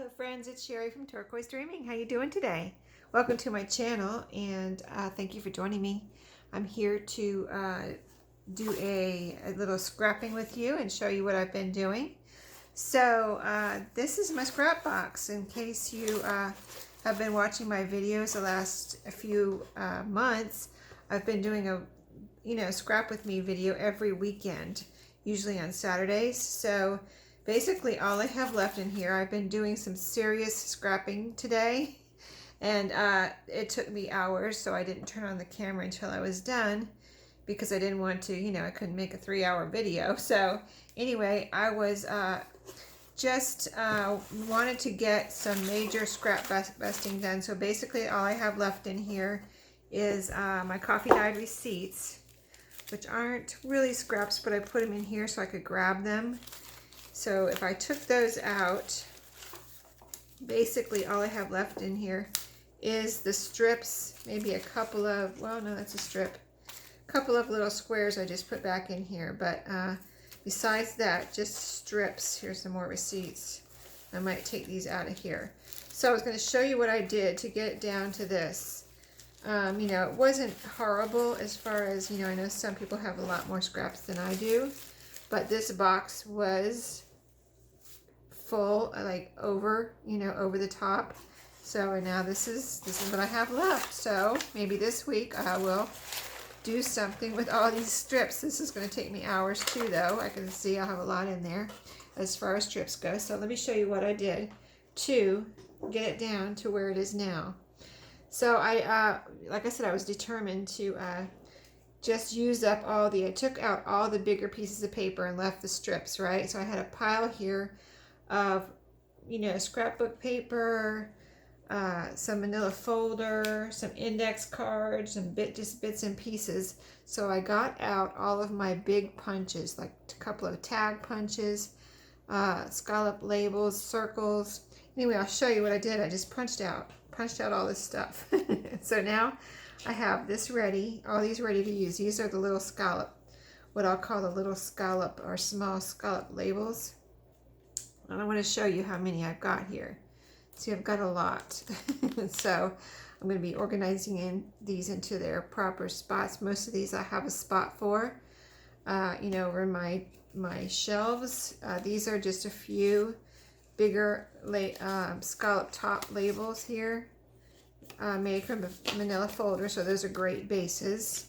Hello friends, it's Sherry from Turquoise Dreaming. How you doing today? Welcome to my channel and thank you for joining me. I'm here to do a little scrapping with you and show you what I've been doing. So this is my scrap box in case you have been watching my videos the last few months. I've been doing a scrap with me video every weekend, usually on Saturdays. So basically all I have left in here, I've been doing some serious scrapping today, and it took me hours, so I didn't turn on the camera until I was done because I didn't want to, I couldn't make a 3-hour video. So anyway, I was just wanted to get some major scrap busting done. So basically all I have left in here is my coffee dyed receipts, which aren't really scraps, but I put them in here so I could grab them. So if I took those out, basically all I have left in here is the strips, maybe a couple of, well, no, that's a strip. A couple of little squares I just put back in here, but besides that, just strips. Here's some more receipts. I might take these out of here. So I was going to show you what I did to get it down to this. It wasn't horrible as far as, I know some people have a lot more scraps than I do, but this box was full, like over the top. So now this is what I have left. So maybe this week I will do something with all these strips. This is going to take me hours too, though. I can see I'll have a lot in there as far as strips go. So let me show you what I did to get it down to where it is now. So I like I said, I was determined to just use up I took out all the bigger pieces of paper and left the strips, right? So I had a pile here of, scrapbook paper, some manila folder, some index cards, just bits and pieces. So I got out all of my big punches, like a couple of tag punches, scallop labels, circles. Anyway, I'll show you what I did. I just punched out all this stuff. So now I have this ready, all these ready to use. These are the little scallop, what I'll call the little scallop or small scallop labels. And I want to show you how many I've got here. See, I've got a lot. So I'm going to be organizing these into their proper spots. Most of these I have a spot for, over my shelves. These are just a few bigger scallop top labels here, made from a manila folder. So those are great bases.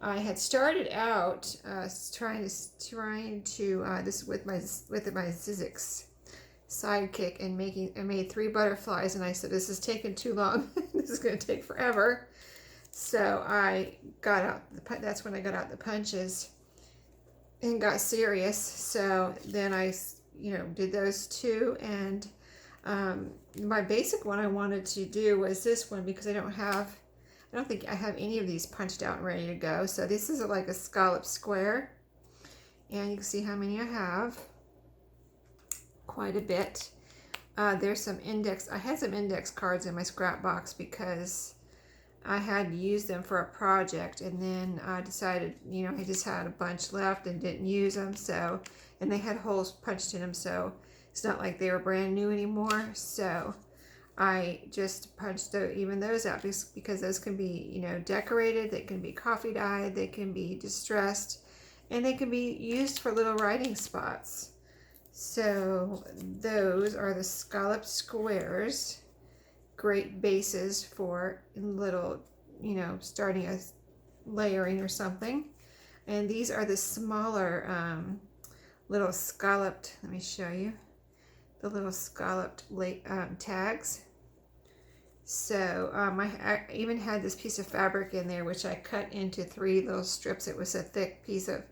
I had started out trying to this with my Zizix sidekick, and I made 3 butterflies, and I said, this is taking too long. This is going to take forever. So I got out that's when I got out the punches and got serious. So then I did those 2, and my basic one I wanted to do was this one, because I don't think I have any of these punched out and ready to go. So this is like a scallop square, and you can see how many I have. Quite a bit. There's some I had some index cards in my scrap box because I had used them for a project, and then I decided, I just had a bunch left and didn't use them. So, and they had holes punched in them, so it's not like they were brand new anymore. So I just punched even those out because those can be, decorated, they can be coffee dyed, they can be distressed, and they can be used for little writing spots. So those are the scalloped squares, great bases for little, starting a layering or something. And these are the smaller little scalloped, let me show you, the little scalloped tags. So I even had this piece of fabric in there, which I cut into 3 little strips. It was a thick piece of,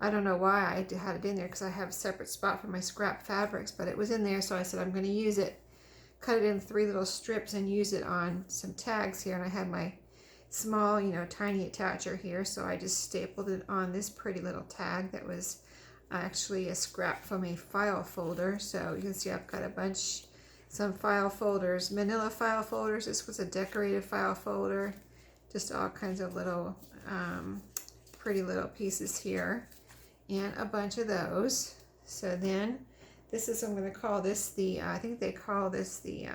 I don't know why I had it in there, because I have a separate spot for my scrap fabrics, but it was in there, so I said I'm going to use it. Cut it in 3 little strips and use it on some tags here, and I had my small, tiny attacher here, so I just stapled it on this pretty little tag that was actually a scrap from a file folder. So you can see I've got some file folders, manila file folders. This was a decorated file folder, just all kinds of little pretty little pieces here, and a bunch of those. So then This is, I'm going to call this the, I think they call this the,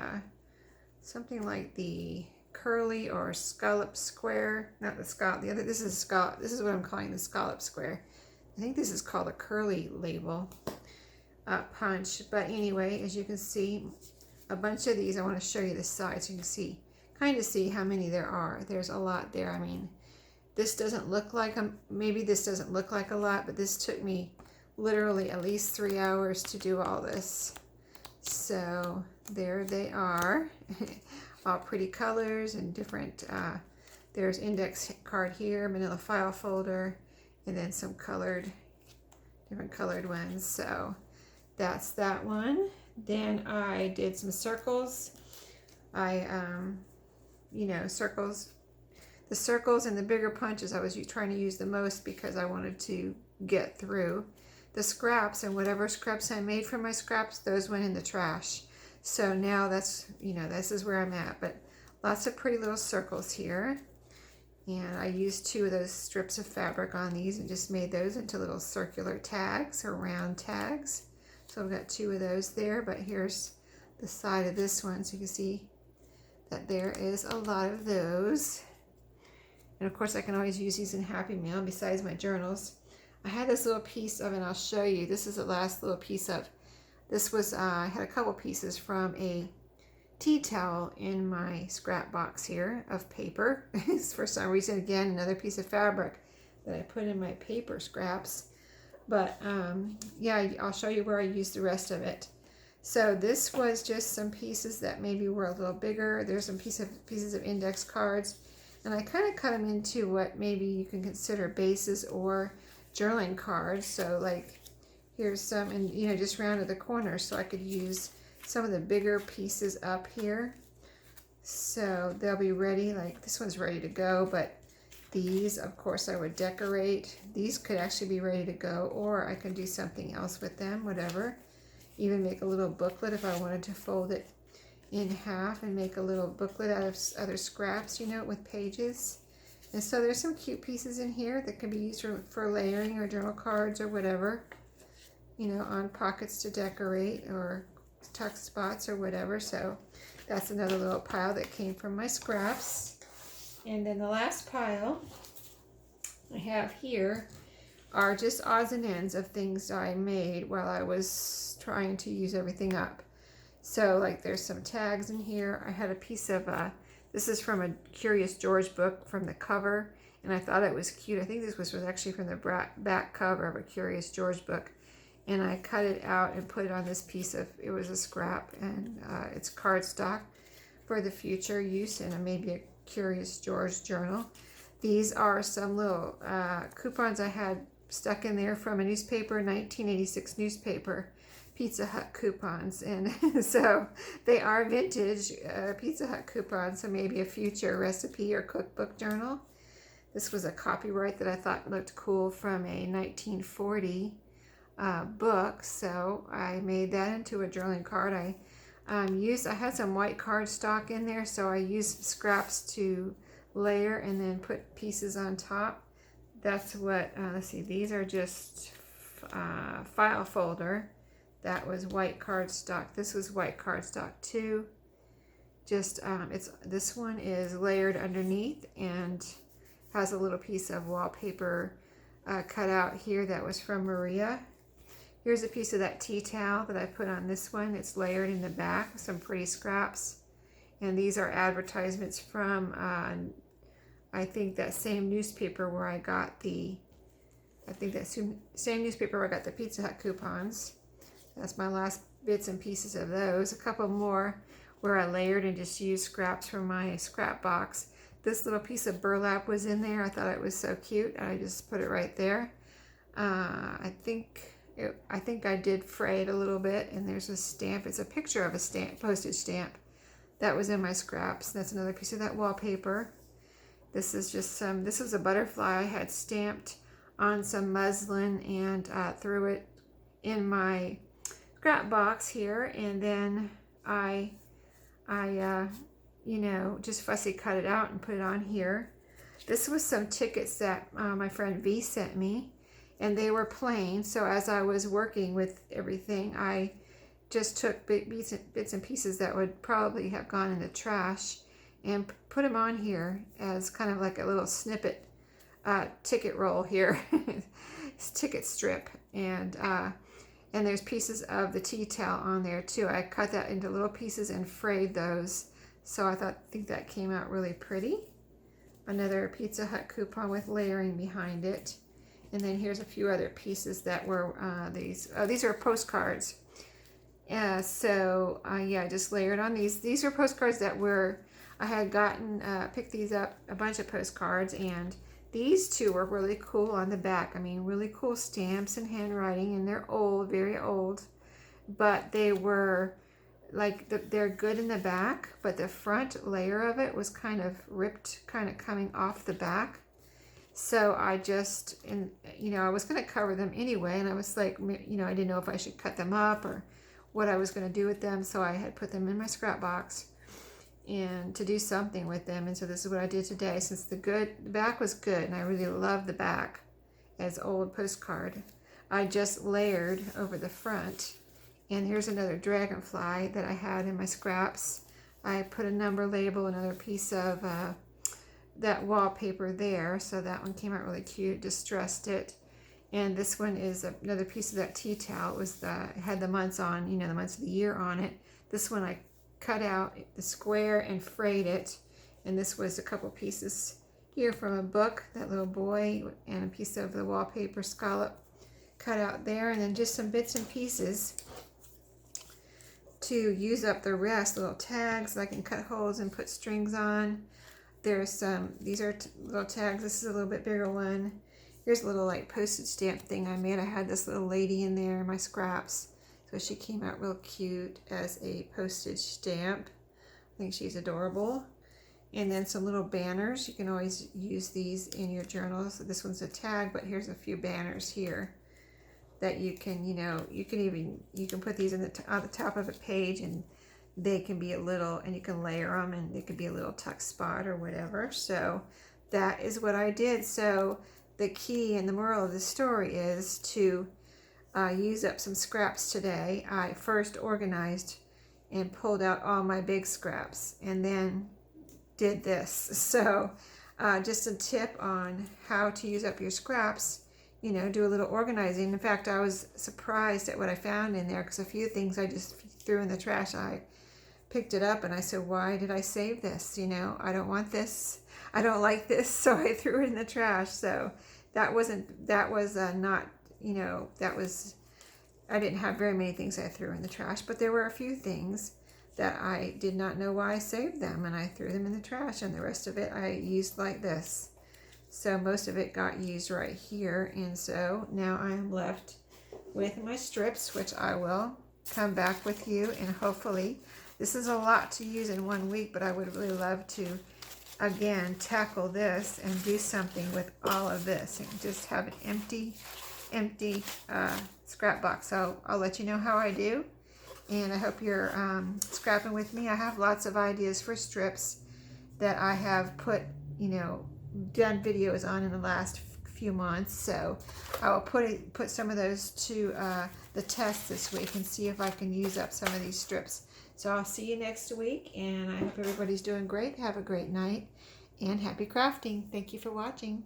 something like the curly or scallop square. Not the scallop, the other, this is scallop. This is what I'm calling the scallop square. I think this is called a curly label punch. But anyway, as you can see, a bunch of these. I want to show you the size so you can see, kind of see how many there are. There's a lot there. I mean, this doesn't look like maybe this doesn't look like a lot, but this took me literally at least 3 hours to do all this. So there they are. All pretty colors and different, there's index card here, manila file folder, and then some colored, different colored ones. So that's that one. Then I did some circles. You know, circles, the circles and the bigger punches I was trying to use the most because I wanted to get through the scraps, and whatever scraps I made from my scraps, those went in the trash. So now that's, you know, this is where I'm at, but lots of pretty little circles here. And I used 2 of those strips of fabric on these and just made those into little circular tags or round tags. So I've got 2 of those there, but here's the side of this one, so you can see that there is a lot of those. And of course I can always use these in Happy Mail besides my journals. I had this little piece of, and I'll show you, this is the last little piece of, this was, I had a couple pieces from a tea towel in my scrap box here of paper. For some reason, again, another piece of fabric that I put in my paper scraps. But yeah, I'll show you where I used the rest of it. So this was just some pieces that maybe were a little bigger. There's some pieces of index cards, and I kind of cut them into what maybe you can consider bases or journaling cards. So like here's some, and you know, just rounded the corners so I could use some of the bigger pieces up here. So they'll be ready, like this one's ready to go, but these, of course, I would decorate. These could actually be ready to go, or I could do something else with them, whatever. Even make a little booklet if I wanted to fold it in half and make a little booklet out of other scraps, you know, with pages. And so there's some cute pieces in here that can be used for layering or journal cards or whatever, you know, on pockets to decorate or tuck spots or whatever. So that's another little pile that came from my scraps. And then the last pile I have here are just odds and ends of things I made while I was trying to use everything up. So like there's some tags in here. I had a piece of, this is from a Curious George book from the cover, and I thought it was cute. I think this was actually from the back cover of a Curious George book. And I cut it out and put it on this piece of, it was a scrap, and it's cardstock for the future use in maybe a Curious George journal. These are some little coupons I had stuck in there from a newspaper, 1986 newspaper, Pizza Hut coupons. And so they are vintage Pizza Hut coupons, so maybe a future recipe or cookbook journal. This was a copyright that I thought looked cool from a 1940 book, so I made that into a journaling card. I had some white cardstock in there, so I used scraps to layer and then put pieces on top. That's what, let's see, these are just file folder. That was white cardstock. This was white cardstock too. Just, this one is layered underneath and has a little piece of wallpaper cut out here that was from Maria. Here's a piece of that tea towel that I put on this one. It's layered in the back with some pretty scraps. And these are advertisements from, I think that same newspaper where I got the, same newspaper where I got the Pizza Hut coupons. That's my last bits and pieces of those. A couple more where I layered and just used scraps from my scrap box. This little piece of burlap was in there. I thought it was so cute. I just put it right there. I think I did fray it a little bit, and there's a stamp. It's a picture of a stamp, postage stamp that was in my scraps. That's another piece of that wallpaper. This is just some, this was a butterfly I had stamped on some muslin and threw it in my scrap box here, and then I you know, just fussy cut it out and put it on here. This was some tickets that my friend V sent me, and they were plain. So as I was working with everything, I just took bits and pieces that would probably have gone in the trash and put them on here as kind of like a little snippet ticket roll here. It's ticket strip, and there's pieces of the tea towel on there too. I cut that into little pieces and frayed those, so I think that came out really pretty. Another Pizza Hut coupon with layering behind it. And then here's a few other pieces that were these are postcards. So I just layered on these. These are postcards that I had gotten, picked these up, a bunch of postcards, and these two were really cool on the back. I mean, really cool stamps and handwriting, and they're old, very old, but they were like, they're good in the back, but the front layer of it was kind of ripped, kind of coming off the back. So I just, I was going to cover them anyway, and I was like, I didn't know if I should cut them up or what I was going to do with them, so I had put them in my scrap box and to do something with them. And so this is what I did today. Since the back was good, and I really love the back as old postcard, I just layered over the front. And here's another dragonfly that I had in my scraps. I put a number label, another piece of that wallpaper there, so that one came out really cute. Distressed it. And this one is another piece of that tea towel. It had the months on, the months of the year on it. This one I cut out the square and frayed it. And this was a couple pieces here from a book, that little boy, and a piece of the wallpaper scallop cut out there. And then just some bits and pieces to use up the rest, little tags that I can cut holes and put strings on. There's these are little tags. This is a little bit bigger one. Here's a little like postage stamp thing I made. I had this little lady in there in my scraps, so she came out real cute as a postage stamp. I think she's adorable. And then some little banners. You can always use these in your journals. This one's a tag, but here's a few banners here that you can, you can put these on the top of a page, and they can be a little, and you can layer them, and it could be a little tuck spot or whatever. So that is what I did. So the key and the moral of the story is to use up some scraps today. I first organized and pulled out all my big scraps, and then did this. So just a tip on how to use up your scraps. Do a little organizing. In fact, I was surprised at what I found in there, because a few things I just threw in the trash. I picked it up and I said, why did I save this? I don't want this. I don't like this. So I threw it in the trash. So I didn't have very many things I threw in the trash, but there were a few things that I did not know why I saved them, and I threw them in the trash, and the rest of it I used like this. So most of it got used right here, and so now I am left with my strips, which I will come back with you, and hopefully, this is a lot to use in 1 week, but I would really love to, again, tackle this and do something with all of this, and just have an empty scrap box. So I'll let you know how I do, and I hope you're scrapping with me. I have lots of ideas for strips that I have done videos on in the last few months, so I will put some of those to the test this week and see if I can use up some of these strips. So I'll see you next week, and I hope everybody's doing great. Have a great night, and happy crafting. Thank you for watching.